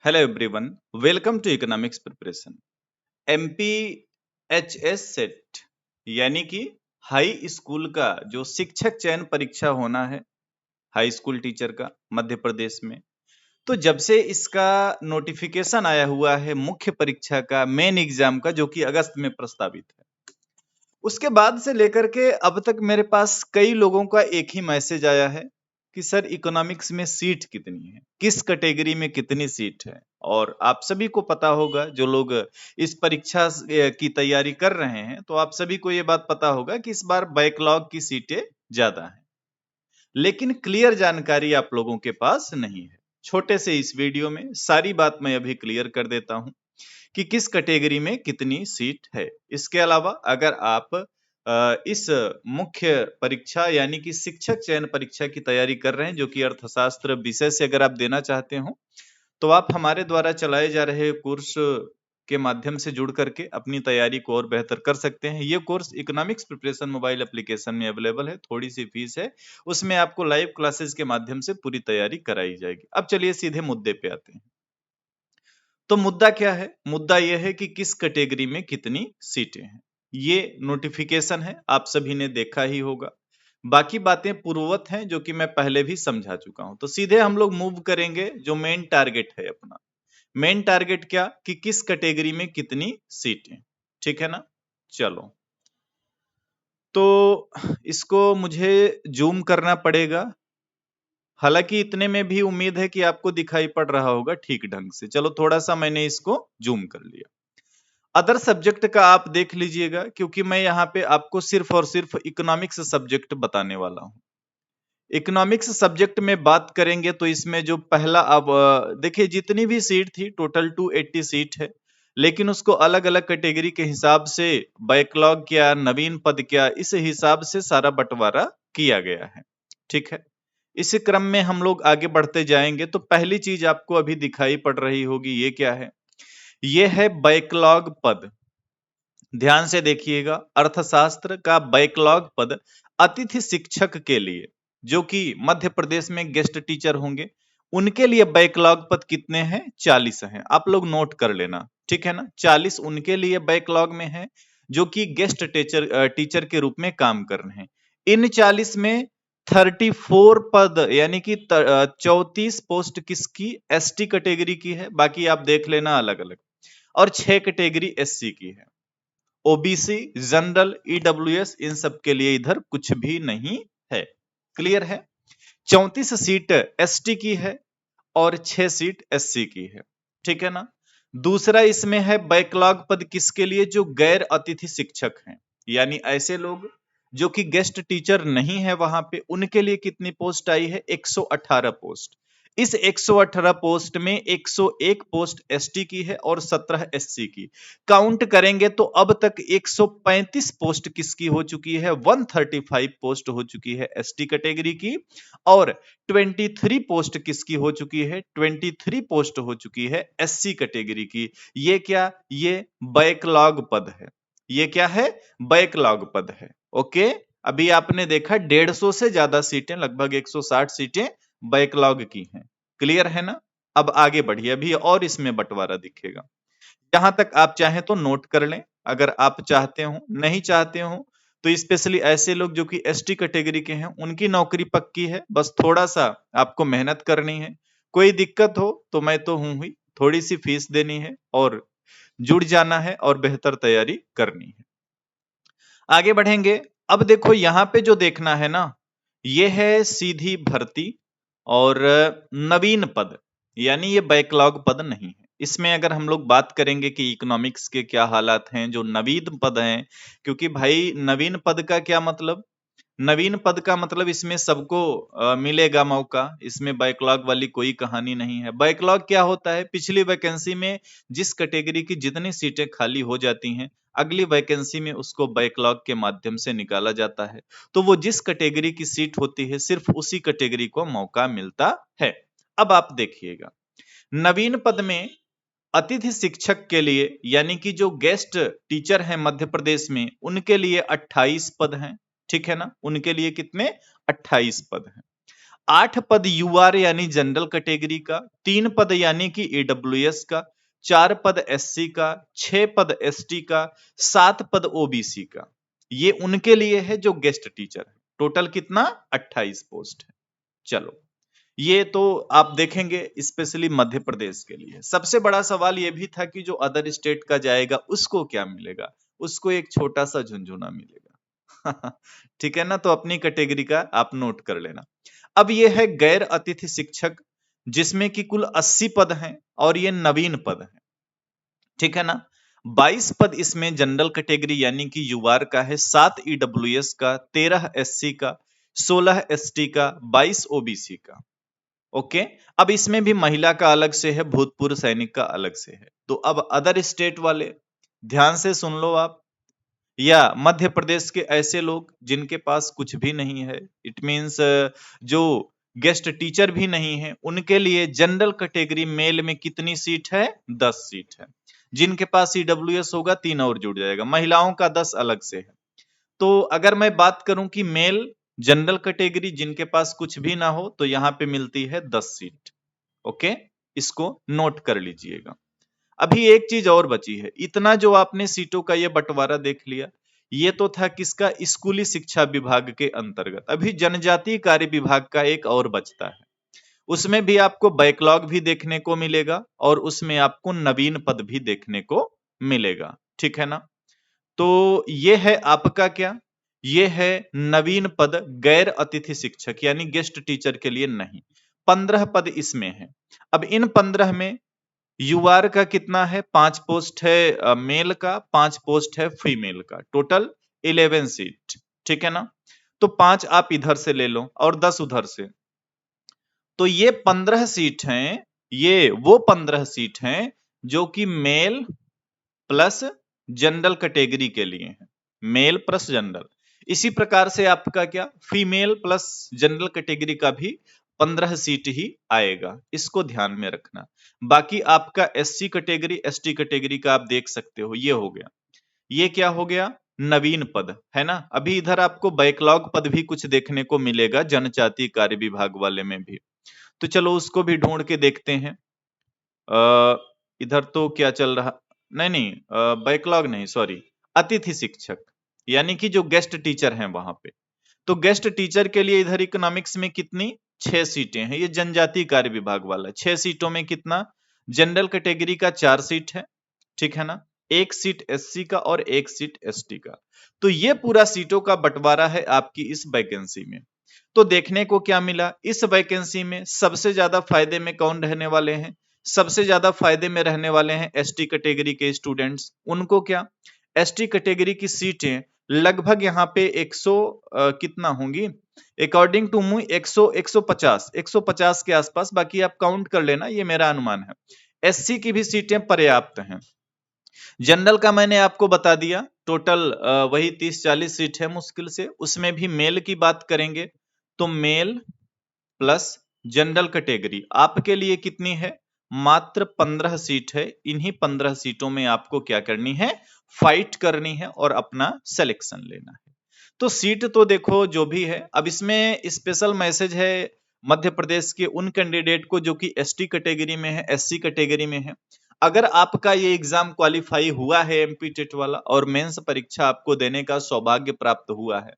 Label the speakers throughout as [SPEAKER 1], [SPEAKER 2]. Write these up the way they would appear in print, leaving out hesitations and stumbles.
[SPEAKER 1] Hello everyone, welcome to economics preparation. MPHS set यानी कि high school का जो शिक्षक चयन परीक्षा होना है, हाई स्कूल टीचर का मध्य प्रदेश में। तो जब से इसका नोटिफिकेशन आया हुआ है मुख्य परीक्षा का मेन एग्जाम का, जो कि अगस्त में प्रस्तावित है, उसके बाद से लेकर के अब तक मेरे पास कई लोगों का एक ही मैसेज आया है कि सर इकोनॉमिक्स में सीट कितनी है, किस कैटेगरी में कितनी सीट है। और आप सभी को पता होगा, जो लोग इस परीक्षा की तैयारी कर रहे हैं, तो आप सभी को ये बात पता होगा कि इस बार बैकलॉग की सीटें ज्यादा हैं, लेकिन क्लियर जानकारी आप लोगों के पास नहीं है। छोटे से इस वीडियो में सारी बात मैं अभी क्लियर कर देता हूं कि किस कैटेगरी में कितनी सीट है। इसके अलावा अगर आप इस मुख्य परीक्षा यानी कि शिक्षक चयन परीक्षा की तैयारी कर रहे हैं, जो कि अर्थशास्त्र विषय से अगर आप देना चाहते हो, तो आप हमारे द्वारा चलाए जा रहे कोर्स के माध्यम से जुड़ करके अपनी तैयारी को और बेहतर कर सकते हैं। ये course economics preparation mobile application में अवेलेबल है। थोड़ी सी फीस है, उसमें आपको लाइव क्लासेस के माध्यम से पूरी तैयारी कराई जाएगी। अब चलिए सीधे मुद्दे पे आते हैं। तो मुद्दा क्या है? मुद्दा यह है कि किस कैटेगरी में कितनी सीटें हैं। ये नोटिफिकेशन है, आप सभी ने देखा ही होगा। बाकी बातें पूर्ववत हैं, जो कि मैं पहले भी समझा चुका हूं। तो सीधे हम लोग मूव करेंगे जो मेन टारगेट है अपना। मेन टारगेट क्या कि किस कैटेगरी में कितनी सीटें, ठीक है ना। चलो, तो इसको मुझे जूम करना पड़ेगा। हालांकि इतने में भी उम्मीद है कि आपको दिखाई पड़ रहा होगा ठीक ढंग से। चलो, थोड़ा सा मैंने इसको जूम कर लिया। अदर सब्जेक्ट का आप देख लीजिएगा, क्योंकि मैं यहाँ पे आपको सिर्फ और सिर्फ इकोनॉमिक्स सब्जेक्ट बताने वाला हूँ। इकोनॉमिक्स सब्जेक्ट में बात करेंगे तो इसमें जो पहला, अब देखिए, जितनी भी सीट थी टोटल 280 सीट है, लेकिन उसको अलग अलग कैटेगरी के हिसाब से बैकलॉग क्या, नवीन पद क्या, इस हिसाब से सारा बंटवारा किया गया है। ठीक है, इसी क्रम में हम लोग आगे बढ़ते जाएंगे। तो पहली चीज आपको अभी दिखाई पड़ रही होगी, ये क्या है? ये है बैकलॉग पद। ध्यान से देखिएगा, अर्थशास्त्र का बैकलॉग पद अतिथि शिक्षक के लिए, जो कि मध्य प्रदेश में गेस्ट टीचर होंगे, उनके लिए बैकलॉग पद कितने हैं? 40 हैं। आप लोग नोट कर लेना, ठीक है ना। 40 उनके लिए बैकलॉग में है, जो कि गेस्ट टीचर टीचर के रूप में काम कर रहे हैं। इन 40 में 34 पद यानी कि 34 पोस्ट किसकी? एसटी कैटेगरी की है। बाकी आप देख लेना अलग अलग। और 6 कैटेगरी एससी की है। ओबीसी, जनरल, ईडब्ल्यूएस, इन सब के लिए इधर कुछ भी नहीं है। क्लियर है? 34 सीट एसटी की है और 6 सीट एससी की है। ठीक है ना। दूसरा इसमें है बैकलॉग पद किसके लिए? जो गैर अतिथि शिक्षक हैं, यानी ऐसे लोग जो कि गेस्ट टीचर नहीं है वहां पे, उनके लिए कितनी पोस्ट आई है? 118 पोस्ट। इस 118 पोस्ट में 101 पोस्ट एसटी की है और 17 एससी की। काउंट करेंगे तो अब तक 135 पोस्ट किसकी हो चुकी है? 135 पोस्ट हो चुकी है एसटी कैटेगरी की। और 23 पोस्ट किसकी हो चुकी है? 23 पोस्ट हो चुकी है एससी कैटेगरी की। ये क्या? ये बैकलॉग पद है। ये क्या है? बैकलॉग पद है। ओके, अभी आपने देखा 150 से ज्यादा सीटें, लगभग 160 सीटें बैकलॉग की हैं। क्लियर है ना। अब आगे बढ़िए, अभी और इसमें बंटवारा दिखेगा। जहां तक आप चाहें तो नोट कर लें, अगर आप चाहते हो। नहीं चाहते हो तो स्पेशली ऐसे लोग जो कि एसटी कैटेगरी के हैं, उनकी नौकरी पक्की है, बस थोड़ा सा आपको मेहनत करनी है। कोई दिक्कत हो तो मैं तो हूं ही, थोड़ी सी फीस देनी है और जुड़ जाना है और बेहतर तैयारी करनी है। आगे बढ़ेंगे। अब देखो, यहाँ पे जो देखना है ना, ये है सीधी भर्ती और नवीन पद, यानी ये बैकलॉग पद नहीं है। इसमें अगर हम लोग बात करेंगे कि इकोनॉमिक्स के क्या हालात हैं, जो नवीन पद हैं, क्योंकि भाई नवीन पद का क्या मतलब? नवीन पद का मतलब इसमें सबको मिलेगा मौका। इसमें बैकलॉग वाली कोई कहानी नहीं है। बैकलॉग क्या होता है? पिछली वैकेंसी में जिस कैटेगरी की जितनी सीटें खाली हो जाती हैं, अगली वैकेंसी में उसको बैकलॉग के माध्यम से निकाला जाता है। तो वो जिस कैटेगरी की सीट होती है, सिर्फ उसी कैटेगरी को मौका मिलता है। अब आप देखिएगा, नवीन पद में अतिथि शिक्षक के लिए, यानी कि जो गेस्ट टीचर हैं मध्य प्रदेश में, उनके लिए 28 पद हैं। ठीक है ना। उनके लिए कितने? 28 पद हैं। 8 पद यूआर यानी जनरल कैटेगरी का, 3 पद यानी कि ईडब्ल्यूएस का, 4 पद एससी का, 6 पद एसटी का, 7 पद ओबीसी का। ये उनके लिए है जो गेस्ट टीचर है। टोटल कितना? 28 पोस्ट है। चलो, ये तो आप देखेंगे स्पेशली मध्य प्रदेश के लिए। सबसे बड़ा सवाल ये भी था कि जो अदर स्टेट का जाएगा उसको क्या मिलेगा? उसको एक छोटा सा झुनझुना मिलेगा। ठीक है ना? तो अपनी कैटेगरी का आप नोट कर लेना। अब ये है गैर अतिथि शिक्षक, जिसमें कि कुल 80 पद हैं और ये नवीन पद हैं। ठीक है ना? 22 पद इसमें जनरल कैटेगरी यानी कि यूआर का है, 7 ईडब्ल्यूएस का, 13 एससी का, 16 एसटी का, 22 ओबीसी का। ओके। अब इसमें भी महिला का अलग से है, भूतपूर्व सैनिक का अलग से है। तो अब अदर स्टेट वाले ध्यान से सुन लो आप, या मध्य प्रदेश के ऐसे लोग जिनके पास कुछ भी नहीं है, इट मींस जो गेस्ट टीचर भी नहीं है, उनके लिए जनरल कैटेगरी मेल में कितनी सीट है? 10 सीट है। जिनके पास ईडब्ल्यूएस होगा 3 और जुड़ जाएगा, महिलाओं का 10 अलग से है। तो अगर मैं बात करूं कि मेल जनरल कैटेगरी जिनके पास कुछ भी ना हो, तो यहां पे मिलती है 10 सीट। ओके, इसको नोट कर लीजिएगा। अभी एक चीज और बची है। इतना जो आपने सीटों का ये बंटवारा देख लिया, ये तो था किसका? स्कूली शिक्षा विभाग के अंतर्गत। अभी जनजातीय कार्य विभाग का एक और बचता है। उसमें भी आपको बैकलॉग भी देखने को मिलेगा और उसमें आपको नवीन पद भी देखने को मिलेगा। ठीक है ना? तो ये है आपका क्या? ये है नवीन पद गैर अतिथि शिक्षक यानी गेस्ट टीचर के लिए नहीं। 15 पद इसमें है। अब इन 15 में यूआर का कितना है? 5 पोस्ट है मेल का, 5 पोस्ट है फीमेल का, टोटल 11 सीट। ठीक है ना? तो 5 आप इधर से ले लो और 10 उधर से। तो ये 15 सीट हैं, ये वो 15 सीट हैं जो कि मेल प्लस जनरल कैटेगरी के लिए है। Male plus general. इसी प्रकार से आपका क्या? फीमेल प्लस जनरल कैटेगरी का भी 15 सीट ही आएगा। इसको ध्यान में रखना। बाकी आपका एससी कैटेगरी, एसटी कैटेगरी का आप देख सकते हो, ये हो गया। ये क्या हो गया? नवीन पद, है ना? अभी इधर आपको बैकलॉग पद भी कुछ देखने को मिलेगा जनजातीय कार्य विभाग वाले में भी। तो चलो उसको भी ढूंढ के देखते हैं। इधर तो क्या चल रहा? नहीं, बैकलॉग नहीं, सॉरी, अतिथि शिक्षक यानी कि जो गेस्ट टीचर हैं वहां पे। तो गेस्ट टीचर के लिए इधर इकोनॉमिक्स में कितनी? 6 सीटें हैं। ये जनजातीय कार्य विभाग वाला। 6 सीटों में कितना? जनरल कैटेगरी का 4 सीट है। ठीक है ना? 1 सीट एससी का और 1 सीट एसटी का। तो ये पूरा सीटों का बंटवारा है आपकी इस वैकेंसी में। तो देखने को क्या मिला? इस वैकेंसी में सबसे ज्यादा फायदे में कौन रहने वाले हैं? सबसे ज्यादा फायदे में रहने वाले हैं एसटी कैटेगरी के स्टूडेंट्स। उनको क्या? एसटी कैटेगरी की सीटें लगभग यहाँ पे 100 कितना होंगी? अकॉर्डिंग टू मी 100 150 के आसपास। बाकी आप काउंट कर लेना, ये मेरा अनुमान है। एससी की भी सीटें पर्याप्त हैं। जनरल का मैंने आपको बता दिया, टोटल वही 30-40 सीट है मुश्किल से। उसमें भी मेल की बात करेंगे तो मेल प्लस जनरल कैटेगरी आपके लिए कितनी है? मात्र 15 सीट है। इन्हीं 15 सीटों में आपको क्या करनी है? फाइट करनी है और अपना सिलेक्शन लेना है। तो सीट तो देखो जो भी है। अब इसमें स्पेशल मैसेज है मध्य प्रदेश के उन कैंडिडेट को जो कि एसटी कैटेगरी में है, एससी कैटेगरी में है। अगर आपका ये एग्जाम क्वालिफाई हुआ है एमपी टेट वाला और मेंस परीक्षा आपको देने का सौभाग्य प्राप्त हुआ है,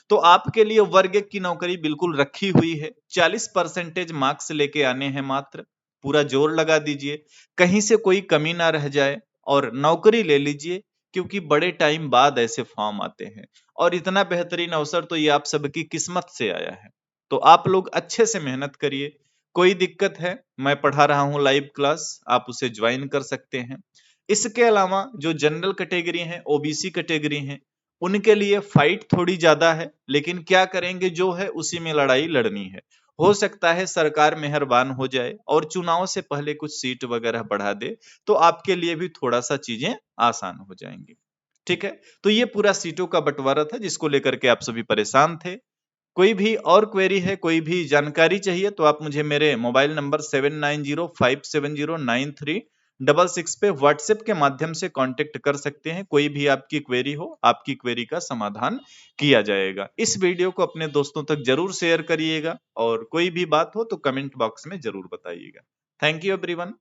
[SPEAKER 1] तो आपके लिए वर्ग 1 की नौकरी बिल्कुल रखी हुई है। 40% मार्क्स लेके आने हैं मात्र। पूरा जोर लगा दीजिए, कहीं से कोई कमी ना रह जाए और नौकरी ले लीजिए, क्योंकि बड़े टाइम बाद ऐसे फॉर्म आते हैं और इतना बेहतरीन अवसर तो ये आप सबकी किस्मत से आया है। तो आप लोग अच्छे से मेहनत करिए। कोई दिक्कत है, मैं पढ़ा रहा हूं लाइव क्लास, आप उसे ज्वाइन कर सकते हैं। इसके अलावा जो जनरल कैटेगरी है, ओबीसी कैटेगरी है, उनके लिए फाइट थोड़ी ज्यादा है, लेकिन क्या करेंगे, जो है उसी में लड़ाई लड़नी है। हो सकता है सरकार मेहरबान हो जाए और चुनाव से पहले कुछ सीट वगैरह बढ़ा दे, तो आपके लिए भी थोड़ा सा चीजें आसान हो जाएंगी। ठीक है? तो ये पूरा सीटों का बंटवारा था जिसको लेकर के आप सभी परेशान थे। कोई भी और क्वेरी है, कोई भी जानकारी चाहिए, तो आप मुझे मेरे मोबाइल नंबर 79057093 66 पे व्हाट्सएप के माध्यम से कांटेक्ट कर सकते हैं। कोई भी आपकी क्वेरी हो, आपकी क्वेरी का समाधान किया जाएगा। इस वीडियो को अपने दोस्तों तक जरूर शेयर करिएगा और कोई भी बात हो तो कमेंट बॉक्स में जरूर बताइएगा। Thank you everyone.